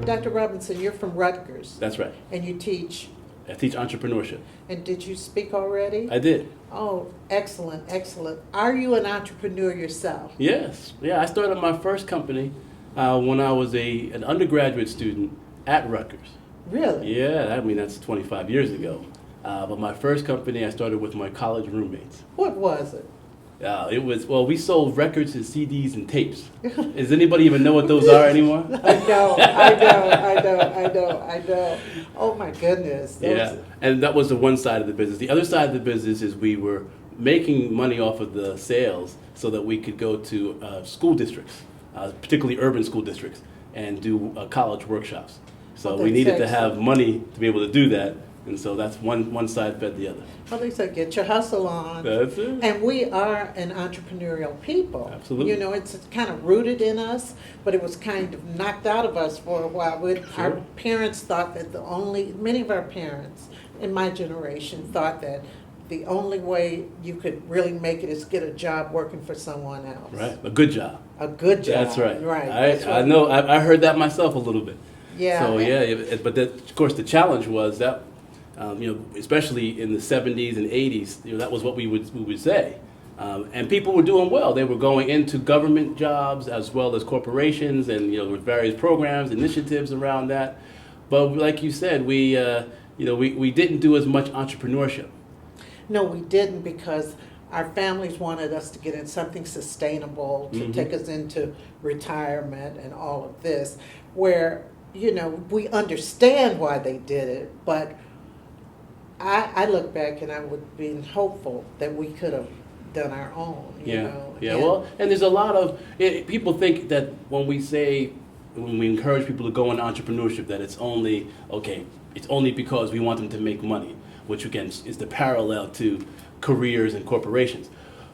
Dr. Robinson, you're from Rutgers. That's right. And you teach. I teach entrepreneurship. And did you speak already? I did. Oh, excellent, excellent. Are you an entrepreneur yourself? Yes. Yeah, I started my first company when I was an undergraduate student at Rutgers. Really? Yeah, I mean, that's 25 years ago. But my first company I started with my college roommates. What was it? It was, well, we sold records and CDs and tapes. Does anybody even know what those are anymore? I know. Oh my goodness. Yeah, and that was the one side of the business. The other side of the business is we were making money off of the sales so that we could go to school districts, particularly urban school districts, and do college workshops. So we needed to have money to be able to do that, and so that's one side fed the other. Well, they said, get your hustle on. That's it. And we are an entrepreneurial people. Absolutely. You know, it's kind of rooted in us, but it was kind of knocked out of us for a while. Our parents thought that many of our parents in my generation thought that the only way you could really make it is get a job working for someone else. Right, a good job. A good job. That's right. Right. I know, I heard that myself a little bit. Yeah. So yeah, but of course the challenge was that, especially in the 70s and 80s, that was what we would say. And people were doing well. They were going into government jobs as well as corporations, and with various programs, initiatives around that. But like you said, we didn't do as much entrepreneurship. No, we didn't, because our families wanted us to get in something sustainable to take us into retirement and all of this, where we understand why they did it, but I look back and I would be hopeful that we could have done our own. Yeah. Well, and there's a lot of people think that when we encourage people to go into entrepreneurship, that it's only because we want them to make money, which again is the parallel to careers and corporations.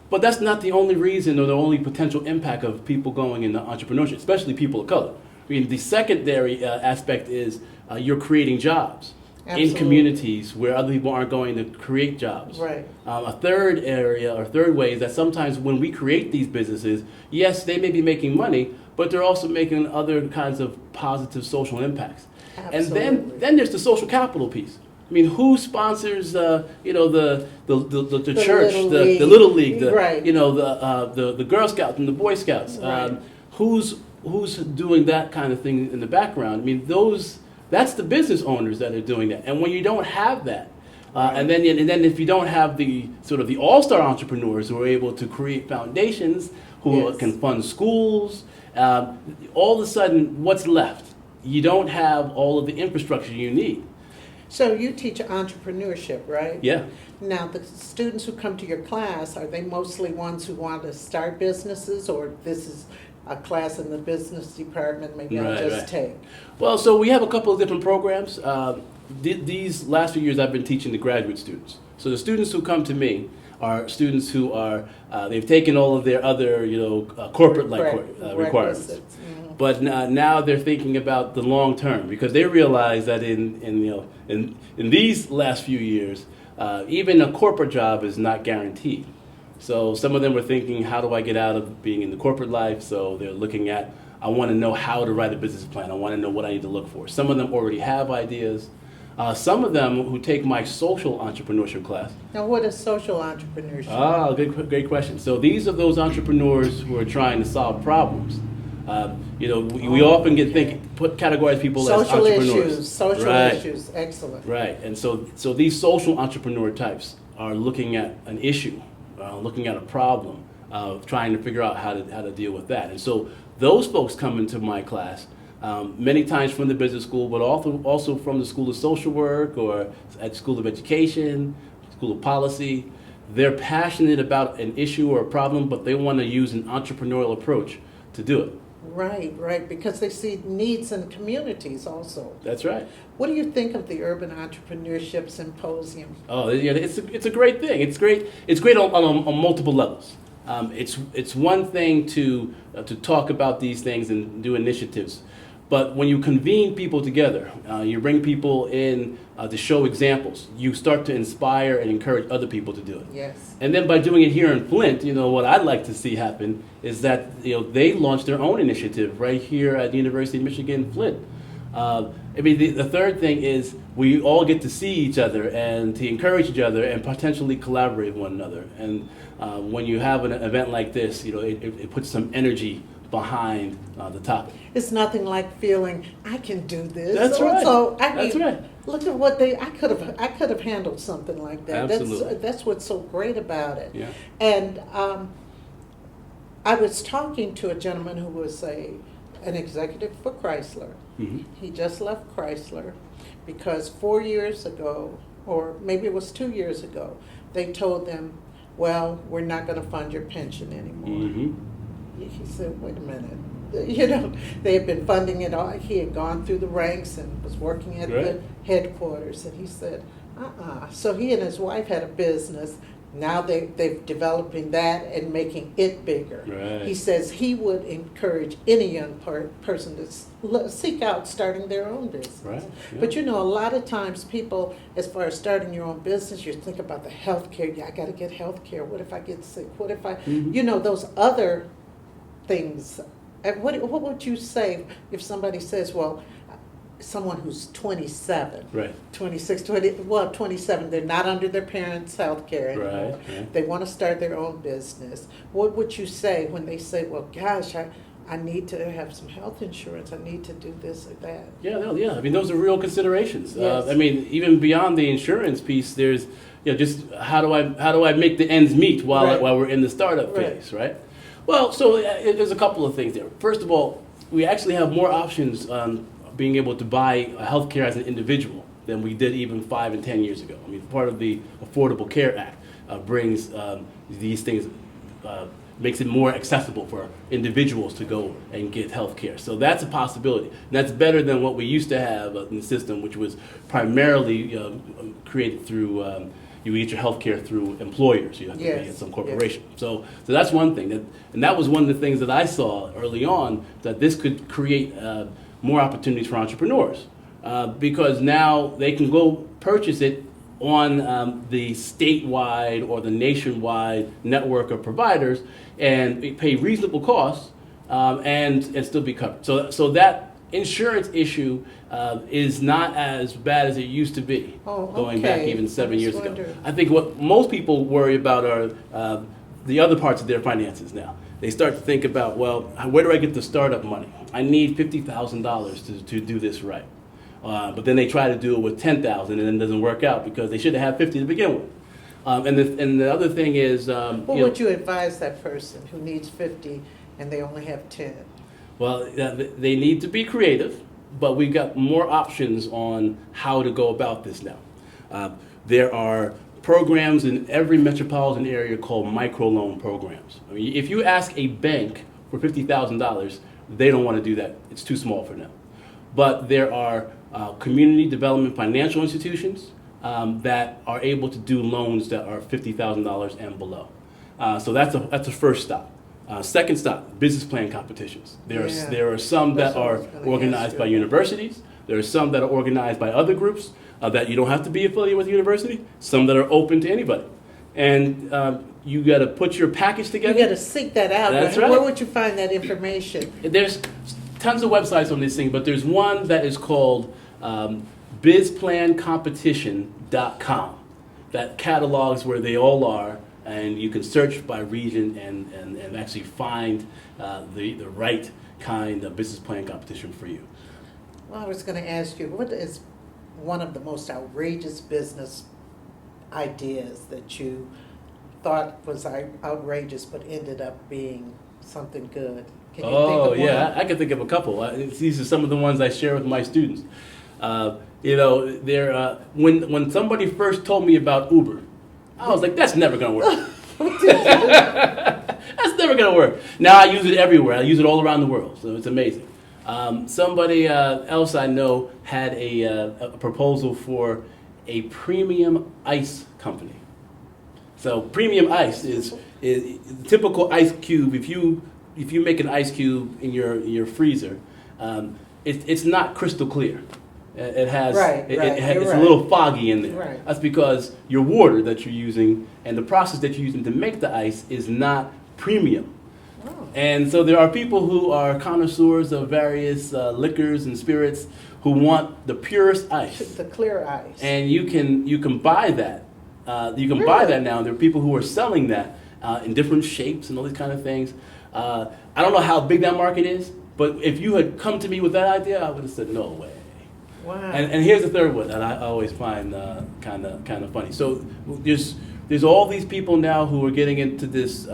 But that's not the only reason or the only potential impact of people going into entrepreneurship, especially people of color. I mean, the secondary aspect is you're creating jobs. Absolutely. In communities where other people aren't going to create jobs. Right. A third area or third way is that sometimes when we create these businesses, yes, they may be making money, but they're also making other kinds of positive social impacts. Absolutely. And then there's the social capital piece. I mean, who sponsors the church, the Little League, right. The Girl Scouts and the Boy Scouts? Right. Who's doing that kind of thing in the background? I mean, that's the business owners that are doing that. And when you don't have that, and then if you don't have the sort of the all-star entrepreneurs who are able to create foundations, who can fund schools, all of a sudden, what's left? You don't have all of the infrastructure you need. So you teach entrepreneurship, right? Yeah. Now, the students who come to your class, are they mostly ones who want to start businesses, or this is a class in the business department maybe I'll just take? Well, so we have a couple of different programs. These last few years I've been teaching the graduate students. So the students who come to me are students who are, they've taken all of their other, corporate-like requirements. Mm-hmm. But now they're thinking about the long term, because they realize that in these last few years, even a corporate job is not guaranteed. So some of them were thinking, how do I get out of being in the corporate life? So they're looking at, I want to know how to write a business plan. I want to know what I need to look for. Some of them already have ideas. Some of them who take my social entrepreneurship class. Now, what is social entrepreneurship? Great question. So these are those entrepreneurs who are trying to solve problems. We often categorize people as entrepreneurs. Social issues, excellent. Right, and so these social entrepreneur types are looking at an issue, looking at a problem, trying to figure out how to deal with that. And so those folks come into my class many times from the business school, but also from the School of Social Work or at School of Education, School of Policy. They're passionate about an issue or a problem, but they want to use an entrepreneurial approach to do it. Right, because they see needs in communities also. That's right. What do you think of the Urban Entrepreneurship Symposium? Oh, yeah, it's a great thing. It's great on multiple levels. It's one thing to talk about these things and do initiatives, but when you convene people together, you bring people in to show examples, you start to inspire and encourage other people to do it. Yes. And then by doing it here in Flint, what I'd like to see happen is that they launch their own initiative right here at the University of Michigan, Flint. I mean, the third thing is we all get to see each other and to encourage each other and potentially collaborate with one another. And when you have an event like this, you know, it puts some energy behind the topic. It's nothing like feeling I can do this. That's right. So That's right. Look at what I could have handled something like that. Absolutely. That's what's so great about it. Yeah. And I was talking to a gentleman who was an executive for Chrysler. Mm-hmm. He just left Chrysler because 4 years ago, or maybe it was 2 years ago, they told them, well, we're not going to fund your pension anymore. Mm-hmm. He said, wait a minute. You know, they had been funding it all. He had gone through the ranks and was working at Right. the headquarters. And he said, So he and his wife had a business. Now they've developing that and making it bigger. Right. He says he would encourage any young person to seek out starting their own business. Right. Yeah. But you know, a lot of times people, as far as starting your own business, you think about the health care. Yeah, I got to get health care. What if I get sick? What if I, Mm-hmm. you know, those other things. What would you say if somebody says, well, someone who's 27, Right. 26, 27, they're not under their parents' health care anymore. Right. They want to start their own business. What would you say when they say, well, gosh, I need to have some health insurance. I need to do this or that. Yeah, no, yeah. I mean, those are real considerations. Yes. I mean, even beyond the insurance piece, there's, you know, just how do I make the ends meet while Right. while we're in the startup Right. phase, right? Well, so there's a couple of things there. First of all, we actually have more options on being able to buy healthcare as an individual than we did even 5 and 10 years ago. I mean, part of the Affordable Care Act brings these things. Makes it more accessible for individuals to go and get health care. So that's a possibility. And that's better than what we used to have in the system, which was primarily created through, you get your health care through employers. You have to be Yes, at some corporation. So that's one thing. And that was one of the things that I saw early on, that this could create more opportunities for entrepreneurs. Because now they can go purchase it on the statewide or the nationwide network of providers and pay reasonable costs and still be covered. So that insurance issue is not as bad as it used to be going back even 7 years ago. I think what most people worry about are the other parts of their finances now. They start to think about, well, where do I get the startup money? I need $50,000 to do this right. But then they try to do it with 10,000 and it doesn't work out because they should have had 50 to begin with. And the other thing is, What would you advise that person who needs 50 and they only have 10? Well, they need to be creative, but we've got more options on how to go about this now. There are programs in every metropolitan area called microloan programs. I mean, if you ask a bank for $50,000, they don't want to do that. It's too small for them. But there are community development financial institutions that are able to do loans that are $50,000 and below. So that's a first stop. Second stop, business plan competitions. There are some that are organized by universities. There are some that are organized by other groups that you don't have to be affiliated with the university. Some that are open to anybody. And you got to put your package together. You got to seek that out. That's Where right. would you find that information? There's tons of websites on this thing, but there's one that is called bizplancompetition.com that catalogs where they all are, and you can search by region and actually find the right kind of business plan competition for you. Well, I was going to ask you, what is one of the most outrageous business ideas that you thought was outrageous but ended up being something good? Can you think of one? I can think of a couple. These are some of the ones I share with my students. When somebody first told me about Uber, I was like, that's never going to work. That's never going to work. Now I use it everywhere. I use it all around the world, so it's amazing. Somebody else I know had a proposal for a premium ice company. So premium ice is the typical ice cube. If you make an ice cube in your freezer, it's not crystal clear. It has it's a little foggy in there. Right. That's because your water that you're using and the process that you're using to make the ice is not premium. Oh. And so there are people who are connoisseurs of various liquors and spirits who want the purest ice. The clear ice. And you can buy that. You can buy that now. There are people who are selling that in different shapes and all these kind of things. I don't know how big that market is, but if you had come to me with that idea, I would have said, no way. Wow. And here's the third one that I always find kind of funny. So there's all these people now who are getting into this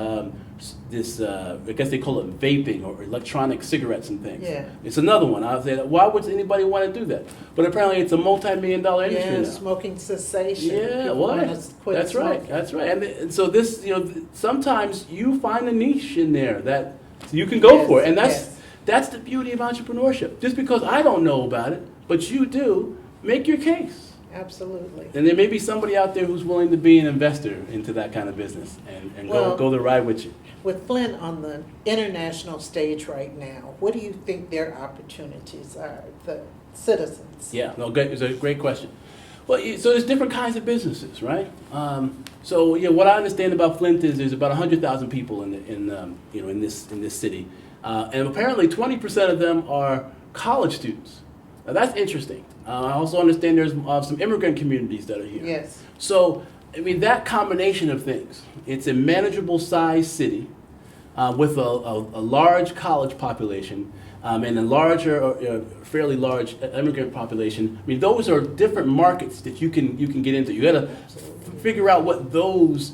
I guess they call it vaping or electronic cigarettes and things. Yeah. It's another one. I would say, why would anybody want to do that? But apparently it's a multi-million-dollar industry Yeah, now. smoking cessation. Yeah, People well, wanna quit that's smoking. right. That's right. And so this, sometimes you find a niche in there that you can go Yes, for it, and yes. that's the beauty of entrepreneurship. Just because I don't know about it, but you do, make your case. Absolutely. And there may be somebody out there who's willing to be an investor into that kind of business and Well, go the ride with you. With Flint on the international stage right now, what do you think their opportunities are, the citizens? Yeah, no, good. It's a great question. Well, so there's different kinds of businesses, right? So what I understand about Flint is there's about 100,000 people in this city, and apparently 20% of them are college students. Now that's interesting. I also understand there's some immigrant communities that are here. Yes. So I mean that combination of things. It's a manageable size city with a large college population. And a larger, fairly large immigrant population. I mean, those are different markets that you can get into. You got to figure out what those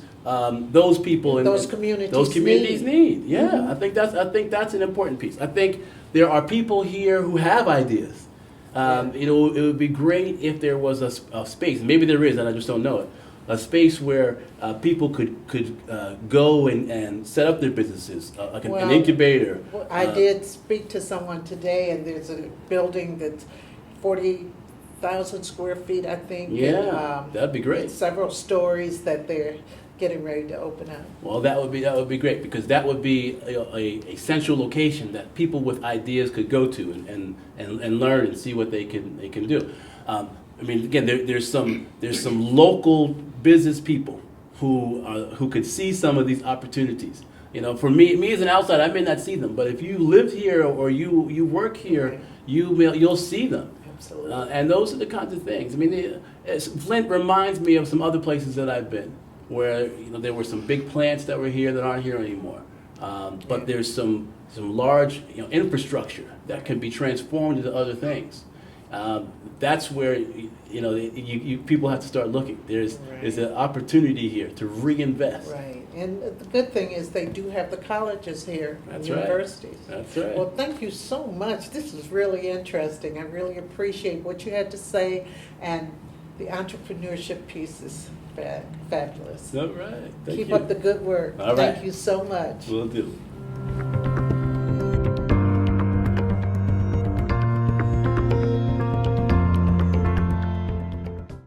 people in Those communities need. Yeah, Mm-hmm. I think that's an important piece. I think there are people here who have ideas. It would be great if there was a space. Maybe there is, and I just don't know it. A space where people could go and set up their businesses, like an incubator. Well, I did speak to someone today, and there's a building that's 40,000 square feet, I think. Yeah, that'd be great. And several stories that they're getting ready to open up. Well, that would be great because that would be a central location that people with ideas could go to and learn and see what they can do. I mean, again, there's some local business people who could see some of these opportunities. For me as an outsider, I may not see them, but if you live here or you work here, Right. you'll see them. Absolutely. And those are the kinds of things. I mean, Flint reminds me of some other places that I've been, where there were some big plants that were here that aren't here anymore. But there's some large infrastructure that can be transformed into other things. That's where people have to start looking. There's an opportunity here to reinvest. Right, and the good thing is they do have the colleges here, That's and right. universities. That's right. Well, thank you so much. This is really interesting. I really appreciate what you had to say, and the entrepreneurship piece is fabulous. All right. Thank Keep you. up the good work. All right. Thank you so much. Will do.